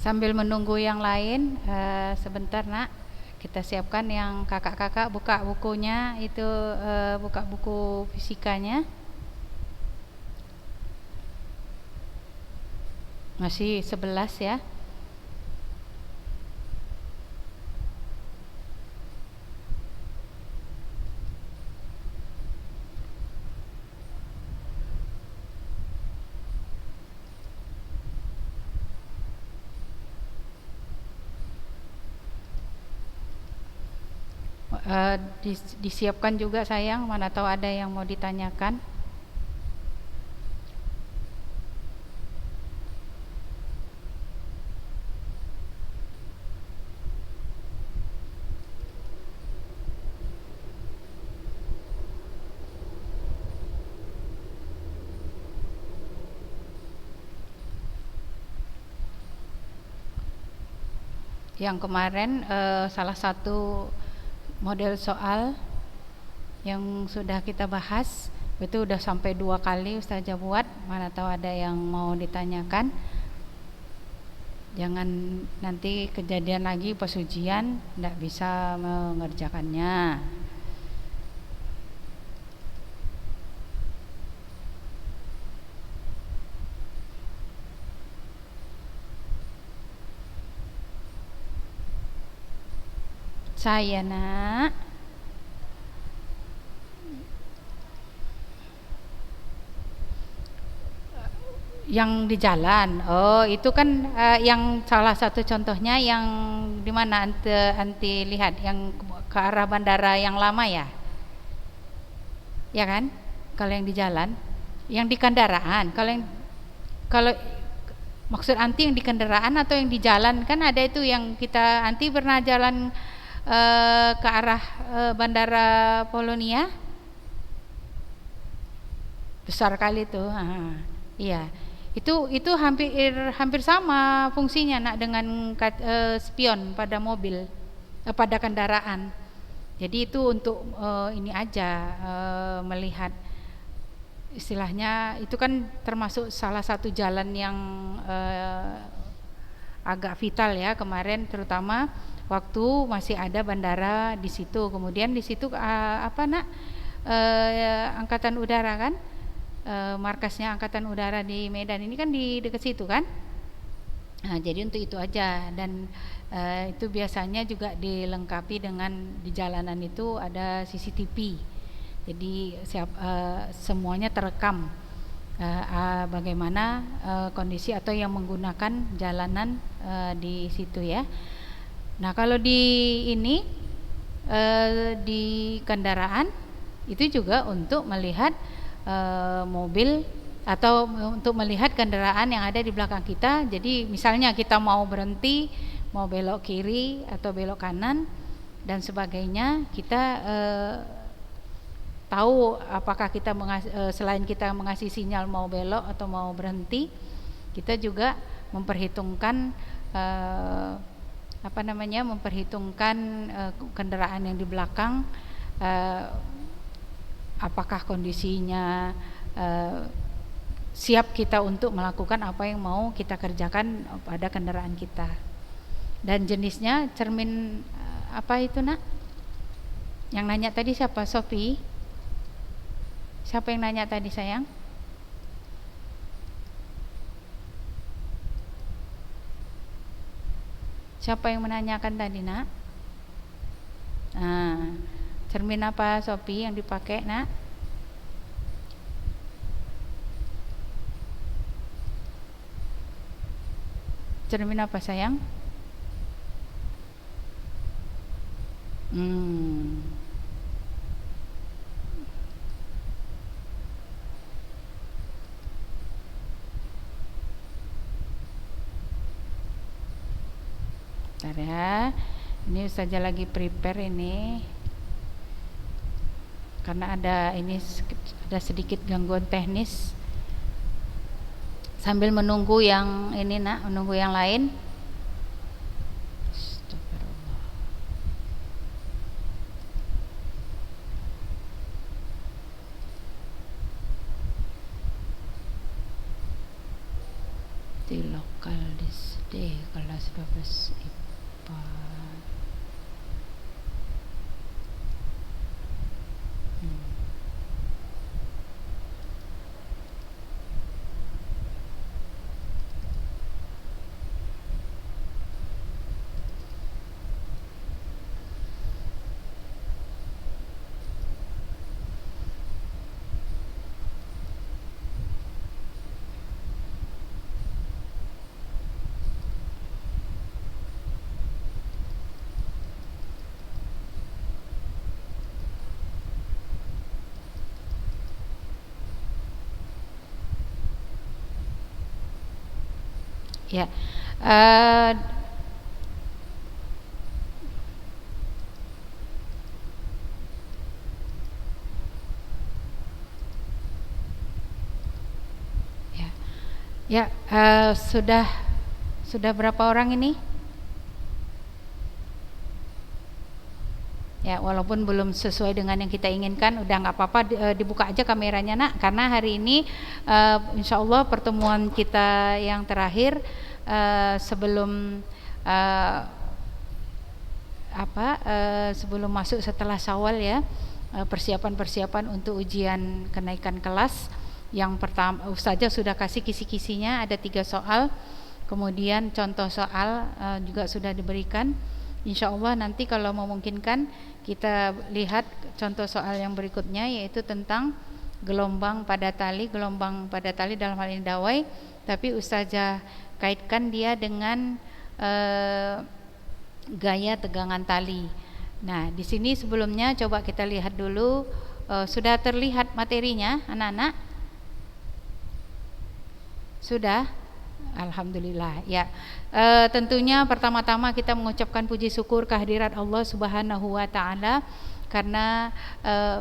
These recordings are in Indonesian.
Sambil menunggu yang lain, sebentar nak, kita siapkan yang kakak-kakak buka bukunya, itu buka buku fisikanya. Masih 11 ya. Disiapkan juga sayang, mana tahu ada yang mau ditanyakan. Yang kemarin salah satu model soal yang sudah kita bahas itu udah sampai 2 kali Ustazah buat, mana tahu ada yang mau ditanyakan. Jangan nanti kejadian lagi pas ujian tidak bisa mengerjakannya. Saya nak, yang di jalan. Oh, itu kan yang salah satu contohnya yang di mana anti lihat yang ke arah bandara yang lama ya. Ya kan? Kalau yang di jalan, yang di kendaraan. Kalau maksud anti yang di kendaraan atau yang di jalan, kan ada itu yang kita anti pernah jalan ke arah bandara Polonia. Besar kali tuh. Iya. Itu hampir sama fungsinya nak dengan spion pada mobil, pada kendaraan. Jadi itu untuk ini aja, melihat, istilahnya itu kan termasuk salah satu jalan yang agak vital ya kemarin, terutama waktu masih ada bandara di situ. Kemudian di situ apa nak, angkatan udara kan, markasnya angkatan udara di Medan ini kan di dekat situ kan. Nah, jadi untuk itu aja. Dan itu biasanya juga dilengkapi dengan di jalanan itu ada CCTV. Jadi semuanya terekam bagaimana kondisi atau yang menggunakan jalanan di situ ya. Nah, kalau di ini di kendaraan itu juga untuk melihat mobil atau untuk melihat kendaraan yang ada di belakang kita. Jadi misalnya kita mau berhenti, mau belok kiri atau belok kanan dan sebagainya, kita tahu apakah kita selain kita mengasih sinyal mau belok atau mau berhenti, kita juga memperhitungkan memperhitungkan kendaraan yang di belakang, apakah kondisinya siap kita untuk melakukan apa yang mau kita kerjakan pada kendaraan kita. Dan jenisnya cermin apa itu nak? Yang nanya tadi siapa? Sophie? Siapa yang nanya tadi sayang? Siapa yang menanyakan tadi nak? Nah, cermin apa Sophie yang dipakai nak? Cermin apa sayang? Bentar ya. Ini saja lagi prepare ini. Karena ada sedikit gangguan teknis. Sambil menunggu yang ini nak, menunggu yang lain. di lokal di SD kelas 12 IPA. Ya, uh, ya, ya, sudah berapa orang ini? Ya, walaupun belum sesuai dengan yang kita inginkan, udah nggak apa-apa, dibuka aja kameranya nak, karena hari ini insya Allah pertemuan kita yang terakhir sebelum sebelum masuk setelah Syawal ya, persiapan-persiapan untuk ujian kenaikan kelas. Yang pertama, Ustazah sudah kasih kisi-kisinya, ada 3 soal, kemudian contoh soal juga sudah diberikan. Insya Allah nanti kalau memungkinkan kita lihat contoh soal yang berikutnya, yaitu tentang gelombang pada tali. Gelombang pada tali dalam hal ini dawai, tapi Ustazah kaitkan dia dengan gaya tegangan tali. Nah, di sini sebelumnya coba kita lihat dulu, sudah terlihat materinya anak-anak? Sudah? Alhamdulillah ya. Tentunya pertama-tama kita mengucapkan puji syukur kehadirat Allah Subhanahu wa taala, karena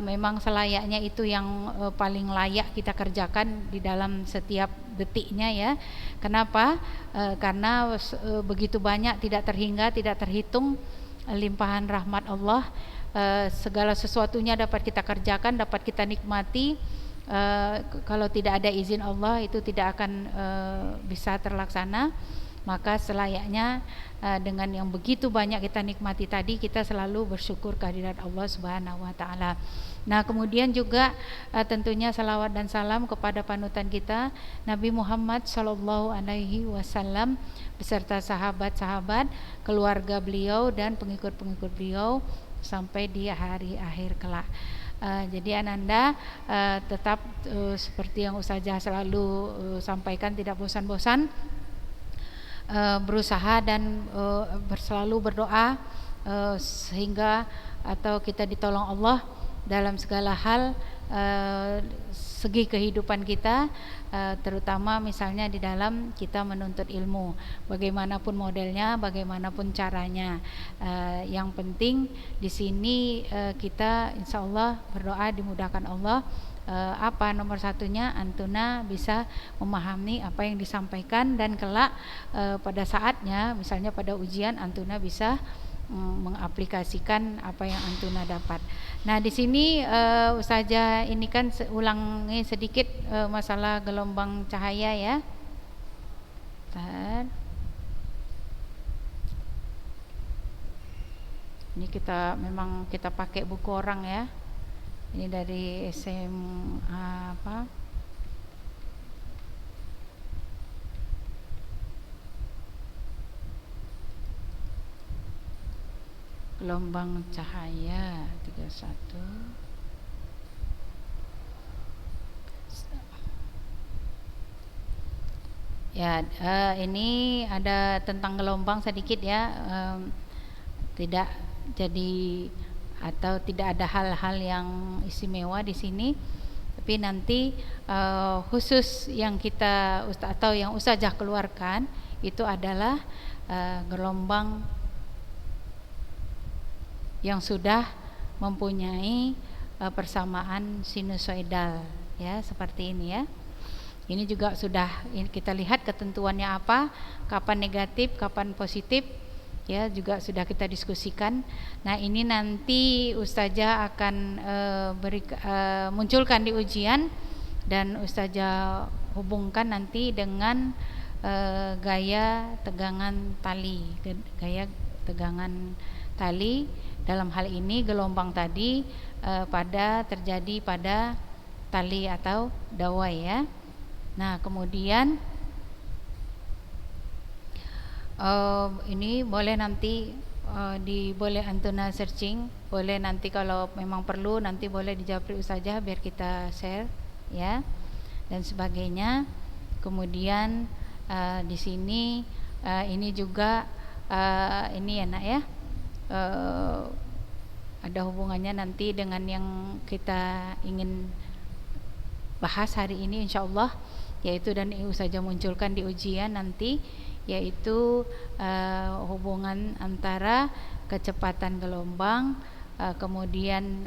memang selayaknya itu yang paling layak kita kerjakan di dalam setiap detiknya ya. Kenapa? Karena begitu banyak, tidak terhingga, tidak terhitung limpahan rahmat Allah. Segala sesuatunya dapat kita kerjakan, dapat kita nikmati. Kalau tidak ada izin Allah itu tidak akan bisa terlaksana. Maka selayaknya dengan yang begitu banyak kita nikmati tadi, kita selalu bersyukur kehadirat Allah Subhanahu wa taala. Nah, kemudian juga tentunya salawat dan salam kepada panutan kita Nabi Muhammad sallallahu alaihi wasallam beserta sahabat-sahabat, keluarga beliau dan pengikut-pengikut beliau sampai di hari akhir kelak. Jadi Ananda tetap seperti yang Ustazah selalu sampaikan, tidak bosan-bosan berusaha dan selalu berdoa sehingga atau kita ditolong Allah dalam segala hal segi kehidupan kita, terutama misalnya di dalam kita menuntut ilmu, bagaimanapun modelnya, bagaimanapun caranya. Yang penting di sini kita insya Allah berdoa dimudahkan Allah. Apa nomor satunya, antuna bisa memahami apa yang disampaikan, dan kelak pada saatnya misalnya pada ujian antuna bisa mengaplikasikan apa yang antuna dapat. Nah, di sini Ustazah ini kan ulangi sedikit masalah gelombang cahaya ya. Ini kita memang kita pakai buku orang ya. Ini dari SMA apa? Gelombang cahaya 31. Ya, ini ada tentang gelombang sedikit ya. Tidak jadi atau tidak ada hal-hal yang istimewa di sini, tapi nanti khusus yang kita atau yang Ustazah keluarkan itu adalah gelombang yang sudah mempunyai persamaan sinusoidal ya, seperti ini ya. Ini juga sudah kita lihat ketentuannya apa, kapan negatif, kapan positif ya, juga sudah kita diskusikan. Nah, ini nanti Ustazah akan munculkan di ujian, dan Ustazah hubungkan nanti dengan gaya tegangan tali. Gaya tegangan tali dalam hal ini gelombang tadi terjadi pada tali atau dawai ya. Nah kemudian ini boleh nanti boleh Antuna searching, boleh nanti kalau memang perlu nanti boleh dijawab saja biar kita share ya dan sebagainya. Kemudian di sini ini juga ini ya nak ya, ada hubungannya nanti dengan yang kita ingin bahas hari ini insyaallah, yaitu dan Ibu saja munculkan di ujian nanti, yaitu hubungan antara kecepatan gelombang kemudian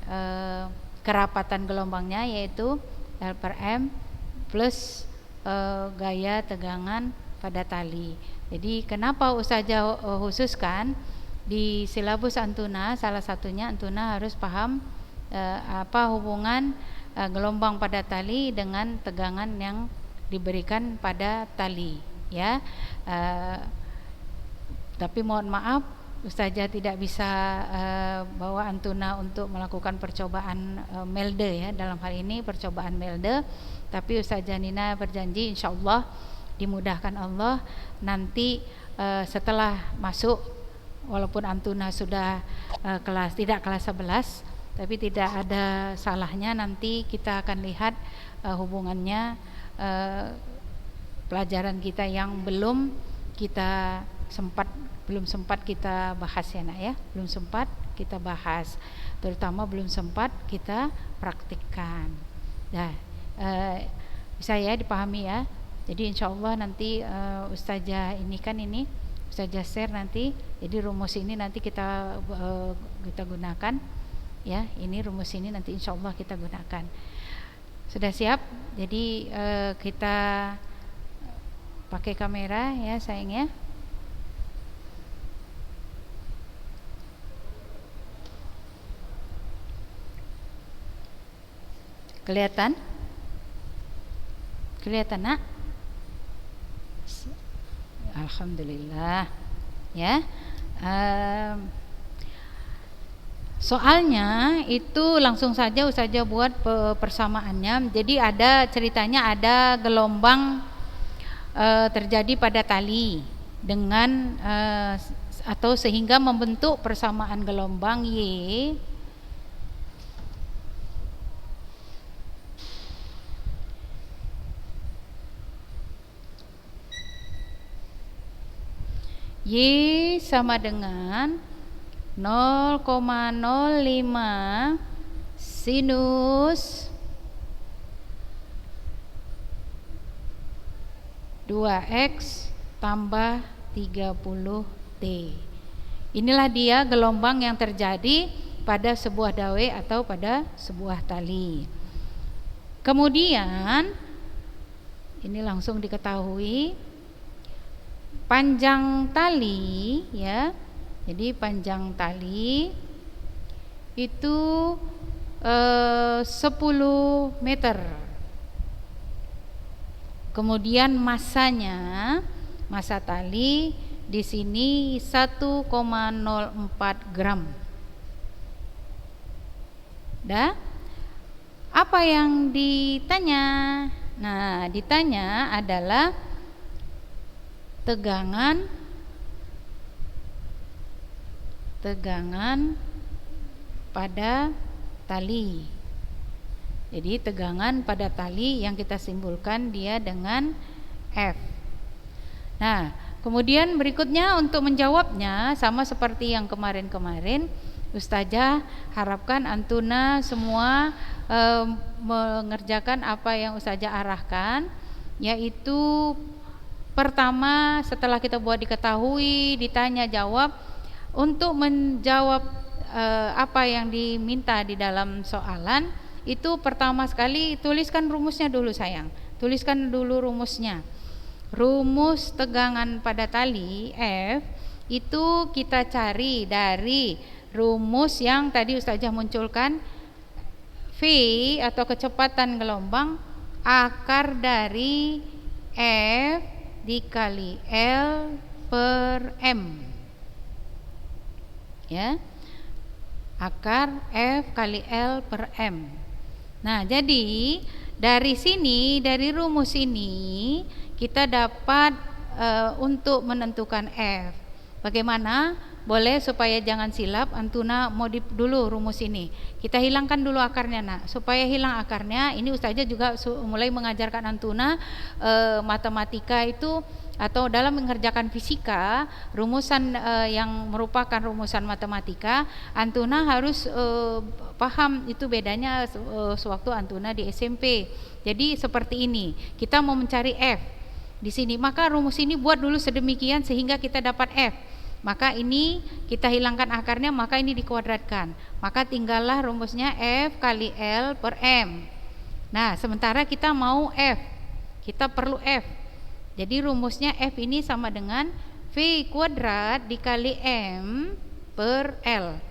kerapatan gelombangnya yaitu L per M plus gaya tegangan pada tali. Jadi kenapa Ustazah khususkan di silabus Antuna, salah satunya Antuna harus paham apa hubungan gelombang pada tali dengan tegangan yang diberikan pada tali ya. Tapi mohon maaf Ustazah tidak bisa bawa Antuna untuk melakukan percobaan melde ya, dalam hal ini percobaan melde. Tapi Ustazah Nina berjanji insyaallah dimudahkan Allah nanti setelah masuk, walaupun Antuna sudah tidak kelas 11, tapi tidak ada salahnya nanti kita akan lihat hubungannya pelajaran kita yang belum sempat kita bahas ya nak ya, belum sempat kita bahas, terutama belum sempat kita praktikkan. Nah, bisa ya dipahami ya. Jadi insyaallah nanti Ustazah Ustazah share nanti. Jadi rumus ini nanti kita gunakan ya. Ini rumus ini nanti insyaallah kita gunakan. Sudah siap? Jadi kita pakai kamera ya sayang ya. Kelihatan? Kelihatan nak? Alhamdulillah ya. Soalnya itu langsung saja Ustazah buat persamaannya. Jadi ada ceritanya, ada gelombang terjadi pada tali dengan atau sehingga membentuk persamaan gelombang Y sama dengan 0,05 sinus 2x tambah 30T. Inilah dia gelombang yang terjadi pada sebuah dawai atau pada sebuah tali. Kemudian ini langsung diketahui panjang tali ya. Jadi panjang tali itu 10 meter. Kemudian massa tali di sini 1,04 gram. Dah? Apa yang ditanya? Nah, ditanya adalah tegangan pada tali. Jadi tegangan pada tali yang kita simbolkan dia dengan F. Nah, kemudian berikutnya untuk menjawabnya sama seperti yang kemarin-kemarin, Ustazah harapkan Antuna semua mengerjakan apa yang Ustazah arahkan, yaitu pertama setelah kita buat diketahui, ditanya jawab, untuk menjawab apa yang diminta di dalam soalan itu pertama sekali tuliskan rumusnya dulu sayang. Tuliskan dulu rumusnya. Rumus tegangan pada tali F itu kita cari dari rumus yang tadi Ustazah munculkan, V atau kecepatan gelombang akar dari F dikali L per M. Ya. Akar F kali L per M. Nah, jadi dari sini, dari rumus ini kita dapat untuk menentukan F. Bagaimana? Boleh supaya jangan silap, Antuna modif dulu rumus ini. Kita hilangkan dulu akarnya, nak. Supaya hilang akarnya, ini Ustazah juga mulai mengajarkan Antuna matematika itu, atau dalam mengerjakan fisika, rumusan yang merupakan rumusan matematika, Antuna harus paham itu bedanya sewaktu Antuna di SMP. Jadi seperti ini, kita mau mencari F di sini, maka rumus ini buat dulu sedemikian sehingga kita dapat F. Maka ini kita hilangkan akarnya, maka ini dikuadratkan. Maka tinggallah rumusnya F kali L per M. Nah, sementara kita mau F, kita perlu F. Jadi rumusnya F ini sama dengan V kuadrat dikali M per L.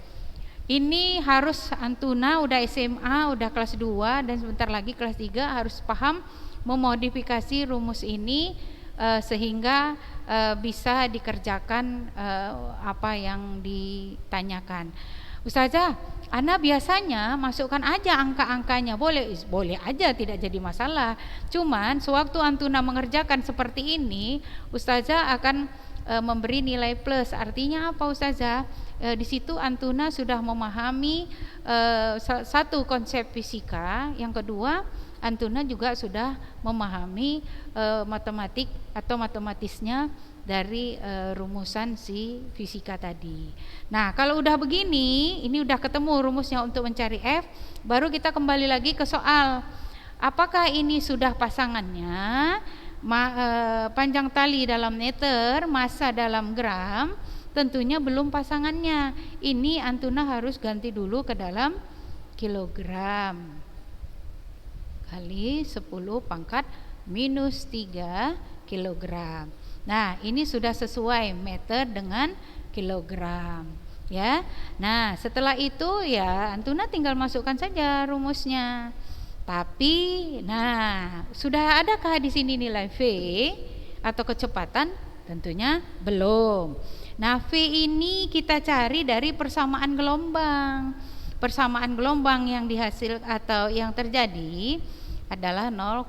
Ini harus Antuna udah SMA, udah kelas 2 dan sebentar lagi kelas 3 harus paham memodifikasi rumus ini sehingga bisa dikerjakan apa yang ditanyakan. Ustazah, Ana biasanya masukkan aja angka-angkanya, boleh aja, tidak jadi masalah. Cuman sewaktu Antuna mengerjakan seperti ini, Ustazah akan memberi nilai plus. Artinya apa, Ustazah? Di situ Antuna sudah memahami satu konsep fisika, yang kedua Antuna juga sudah memahami matematik atau matematisnya dari rumusan si fisika tadi. Nah, kalau udah begini, ini udah ketemu rumusnya untuk mencari F, baru kita kembali lagi ke soal. Apakah ini sudah pasangannya? Panjang tali dalam meter, massa dalam gram? Tentunya belum pasangannya. Ini Antuna harus ganti dulu ke dalam kilogram. Kali 10 pangkat minus 3 kilogram. Nah, ini sudah sesuai meter dengan kilogram, ya. Nah, setelah itu ya Antuna tinggal masukkan saja rumusnya. Tapi, nah, sudah adakah di sini nilai V atau kecepatan? Tentunya belum. Nah, V ini kita cari dari persamaan gelombang. Persamaan gelombang yang dihasil atau yang terjadi adalah 0,05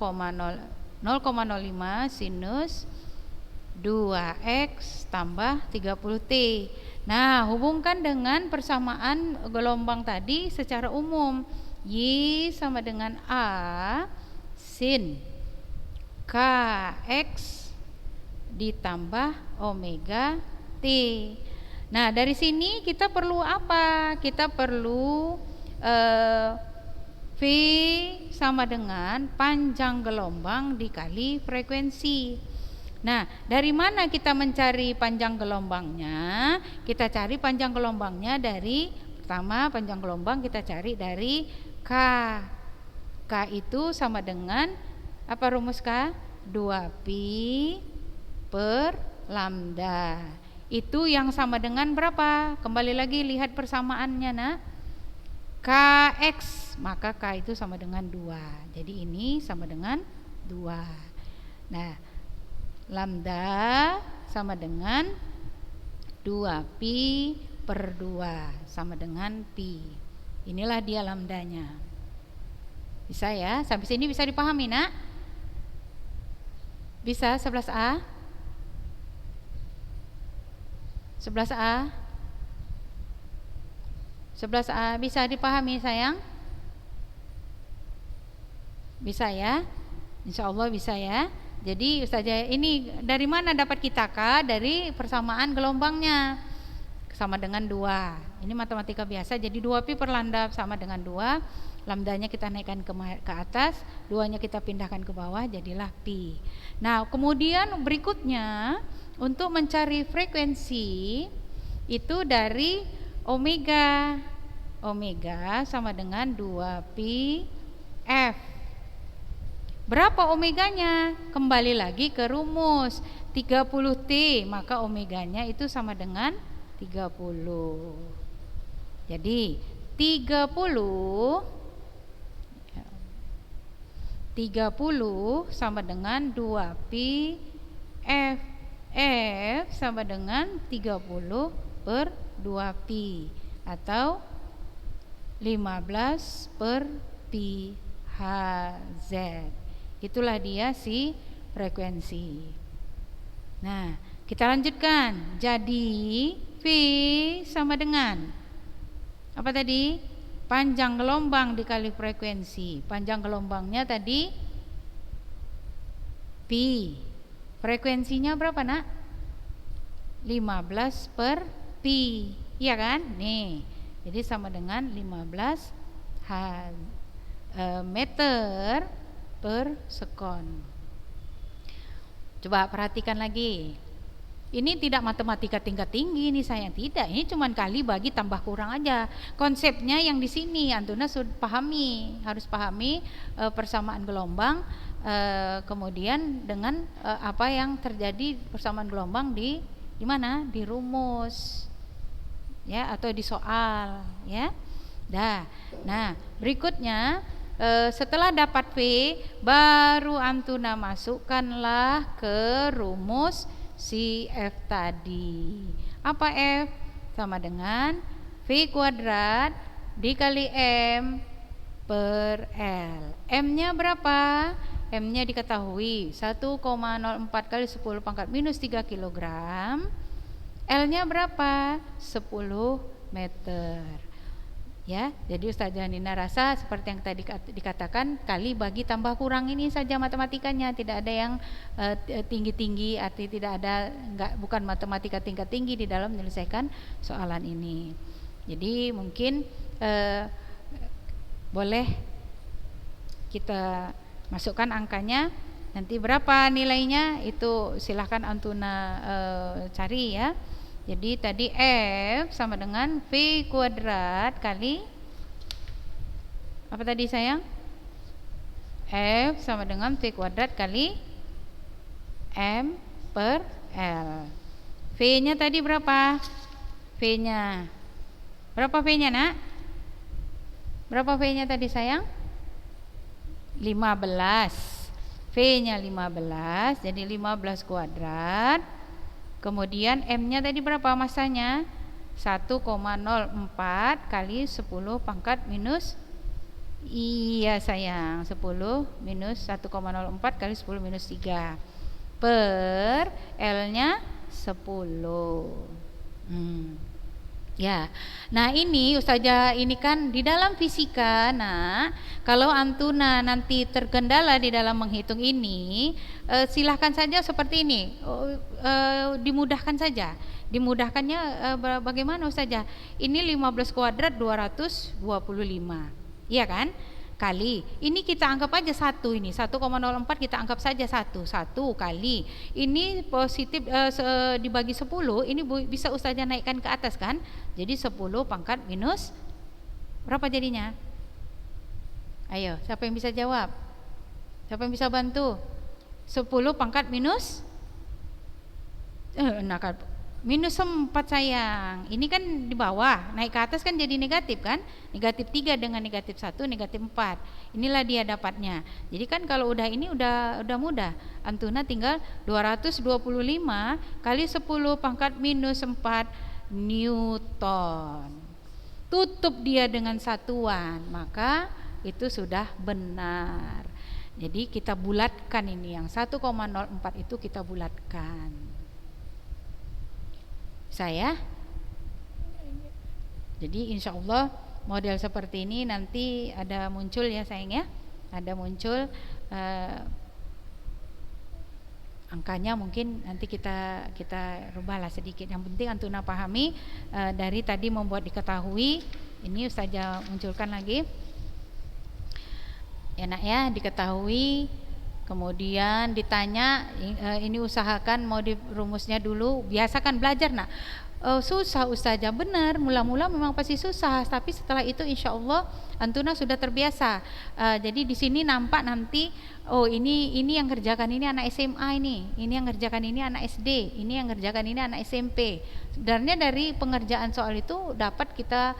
sinus 2x tambah 30T. Nah, hubungkan dengan persamaan gelombang tadi secara umum. Y sama dengan A sin kx ditambah omega T. Nah, dari sini kita perlu apa? Kita perlu V sama dengan panjang gelombang dikali frekuensi. Nah, dari mana kita mencari panjang gelombangnya? Kita cari panjang gelombangnya dari, pertama panjang gelombang kita cari dari K. K itu sama dengan apa rumus K? 2pi per lambda. Itu yang sama dengan berapa? Kembali lagi lihat persamaannya, nak. Kx, maka K itu sama dengan 2. Jadi ini sama dengan 2. Nah, lambda sama dengan 2pi per 2 sama dengan pi. Inilah dia lambdanya. Bisa ya? Sampai sini bisa dipahami, nak? Bisa 11A? 11A? 11A bisa dipahami, sayang? Bisa ya? Insya Allah bisa ya. Jadi Ustazah, ini dari mana dapat kita K? Dari persamaan gelombangnya sama dengan 2. Ini matematika biasa. Jadi 2pi per lambda sama dengan 2. Lambdanya kita naikkan ke atas, 2-nya kita pindahkan ke bawah, jadilah pi. Nah, kemudian berikutnya untuk mencari frekuensi itu dari omega. Omega sama dengan 2pi F. Berapa omeganya? Kembali lagi ke rumus 30T, maka omeganya itu sama dengan 30. Jadi 30 sama dengan 2pi F sama dengan 30/2pi atau 15/pi Hz. Itulah dia si frekuensi. Nah, kita lanjutkan. Jadi V sama dengan apa tadi? Panjang gelombang dikali frekuensi. Panjang gelombangnya tadi pi. Frekuensinya berapa, Nak? 15/pi. Iya kan? Nih. Jadi sama dengan 15 meter per sekon. Coba perhatikan lagi. Ini tidak matematika tingkat tinggi nih sayang, tidak. Ini cuman kali bagi tambah kurang aja. Konsepnya yang di sini Antuna sudah pahami, harus pahami persamaan gelombang, kemudian dengan apa yang terjadi persamaan gelombang di mana? Di rumus, ya, atau di soal, ya. Nah, berikutnya setelah dapat V, baru Antuna masukkanlah ke rumus si F tadi. Apa F? Sama dengan V kuadrat dikali M per L. M-nya berapa? M-nya diketahui 1,04 kali 10 pangkat minus 3 kg. L-nya berapa? 10 meter. Ya, jadi Ustazah Nina rasa seperti yang tadi dikatakan, kali bagi tambah kurang ini saja matematikanya, tidak ada yang tinggi-tinggi, arti tidak ada, bukan matematika tingkat tinggi di dalam menyelesaikan soalan ini. Jadi mungkin boleh kita masukkan angkanya, nanti berapa nilainya itu silahkan Antuna cari ya. Jadi tadi F sama dengan V kuadrat kali apa tadi sayang? F sama dengan V kuadrat kali M per L. V-nya tadi berapa? V-nya berapa? V-nya nak? Berapa V-nya tadi sayang? 15. V-nya 15, jadi 15 kuadrat. Kemudian M-nya tadi berapa masanya? 1,04 kali 10 pangkat minus, iya sayang, 10 minus 1,04 kali 10 minus 3 per L-nya 10. Ya, nah ini Ustazah, ini kan di dalam fisika. Nah, kalau Antuna nanti terkendala di dalam menghitung ini, silahkan saja seperti ini, dimudahkan saja. Dimudahkannya bagaimana Ustazah? Ini 15 kuadrat 225, iya kan? Kali, ini kita anggap aja satu, ini 1,04 kita anggap saja satu kali, ini positif dibagi 10, ini bisa Ustazah naikkan ke atas kan, jadi 10 pangkat minus berapa jadinya? Ayo, siapa yang bisa jawab? Siapa yang bisa bantu? 10 pangkat minus minus 4 sayang. Ini kan di bawah, naik ke atas kan jadi negatif kan? Negatif 3 dengan negatif 1, negatif 4. Inilah dia dapatnya. Jadi kan kalau udah ini udah mudah. Antuna tinggal 225 kali 10 pangkat minus 4 Newton. Tutup dia dengan satuan, maka itu sudah benar. Jadi kita bulatkan ini, yang 1,04 itu kita bulatkan. Saya jadi insya Allah model seperti ini nanti ada muncul ya sayang ya, ada muncul angkanya, mungkin nanti kita rubahlah sedikit. Yang penting Antuna pahami dari tadi membuat diketahui. Ini Ustazah munculkan lagi ya nak ya, diketahui. Kemudian ditanya, ini usahakan mau di rumusnya dulu, biasakan belajar nak. Susah Ustazah, benar, mula-mula memang pasti susah, tapi setelah itu insya Allah Antuna sudah terbiasa. Jadi di sini nampak nanti, oh ini yang kerjakan ini anak SMA, ini yang kerjakan ini anak SD, ini yang kerjakan ini anak SMP. Sebenarnya dari pengerjaan soal itu dapat kita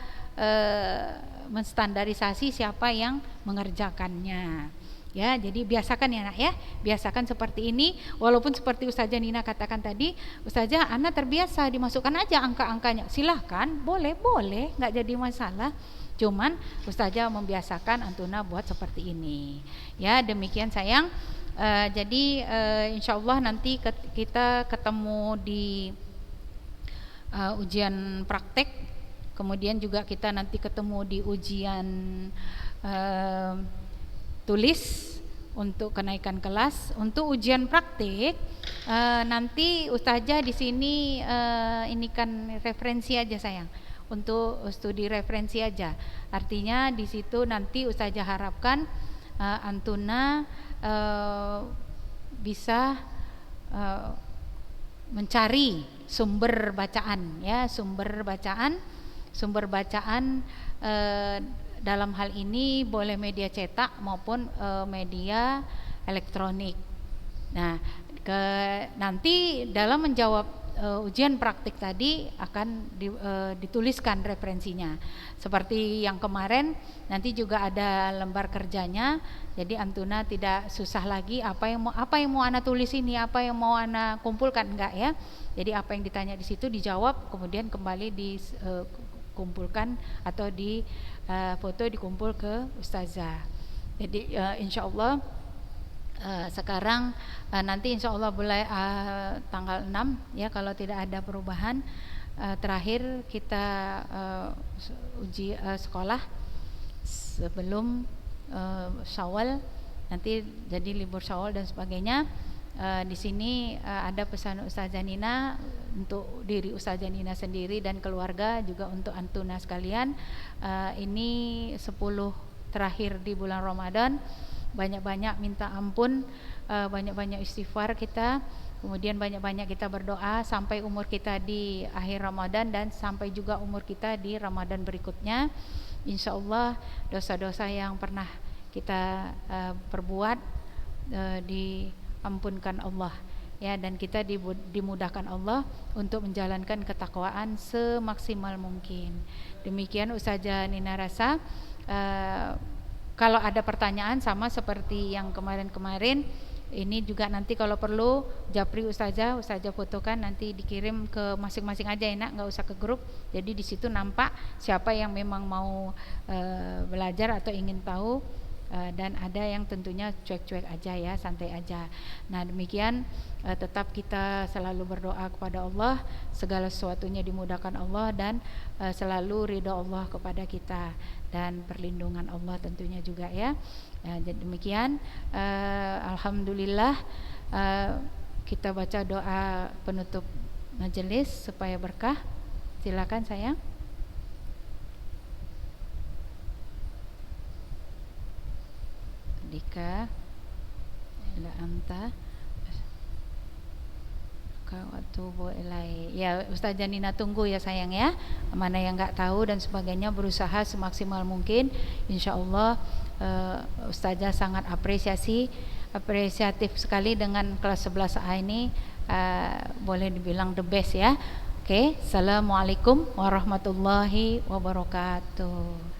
menstandarisasi siapa yang mengerjakannya. Ya, jadi biasakan ya nak ya, biasakan seperti ini. Walaupun seperti Ustazah Nina katakan tadi, Ustazah Ana terbiasa, dimasukkan aja angka-angkanya. Silahkan, boleh, nggak jadi masalah. Cuman Ustazah membiasakan Antuna buat seperti ini. Ya, demikian sayang. Jadi insya Allah nanti kita ketemu di ujian praktek. Kemudian juga kita nanti ketemu di ujian tulis untuk kenaikan kelas. Untuk ujian praktik nanti Ustazah di sini ini kan referensi aja sayang, untuk studi referensi aja. Artinya di situ nanti Ustazah harapkan Antuna bisa mencari sumber bacaan ya, sumber bacaan dalam hal ini boleh media cetak maupun media elektronik. Nah, nanti dalam menjawab ujian praktik tadi akan dituliskan referensinya. Seperti yang kemarin nanti juga ada lembar kerjanya. Jadi Antuna tidak susah lagi apa yang mau Ana tulis ini, apa yang mau Ana kumpulkan, enggak ya. Jadi apa yang ditanya di situ dijawab, kemudian kembali dikumpulkan atau di foto dikumpul ke Ustazah. Jadi insya Allah sekarang nanti insya Allah mulai tanggal 6 ya, kalau tidak ada perubahan. Terakhir kita uji sekolah sebelum Syawal, nanti jadi libur Syawal dan sebagainya. Di sini ada pesan Ustazah Nina untuk diri Ustazah Nina sendiri dan keluarga, juga untuk Antuna sekalian. Ini 10 terakhir di bulan Ramadan, banyak-banyak minta ampun, banyak-banyak istighfar kita, kemudian banyak-banyak kita berdoa sampai umur kita di akhir Ramadan dan sampai juga umur kita di Ramadan berikutnya. Insya Allah dosa-dosa yang pernah kita perbuat diampunkan Allah ya, dan kita dimudahkan Allah untuk menjalankan ketakwaan semaksimal mungkin. Demikian Ustazah Nina rasa. Kalau ada pertanyaan sama seperti yang kemarin-kemarin, ini juga nanti kalau perlu japri Ustazah fotokan, nanti dikirim ke masing-masing aja enak, nggak usah ke grup. Jadi di situ nampak siapa yang memang mau belajar atau ingin tahu, dan ada yang tentunya cuek-cuek aja ya, santai aja. Nah demikian, tetap kita selalu berdoa kepada Allah, segala sesuatunya dimudahkan Allah, dan selalu ridha Allah kepada kita dan perlindungan Allah tentunya juga ya. Jadi demikian, alhamdulillah, kita baca doa penutup majelis supaya berkah. Silakan sayang. Dika ila anta kawatubu ilai. Ya Ustazah Nina tunggu ya sayang ya, mana yang nggak tahu dan sebagainya, berusaha semaksimal mungkin. Insya Allah Ustazah sangat apresiatif sekali dengan kelas 11A ini, boleh dibilang the best ya. Oke, assalamualaikum warahmatullahi wabarakatuh.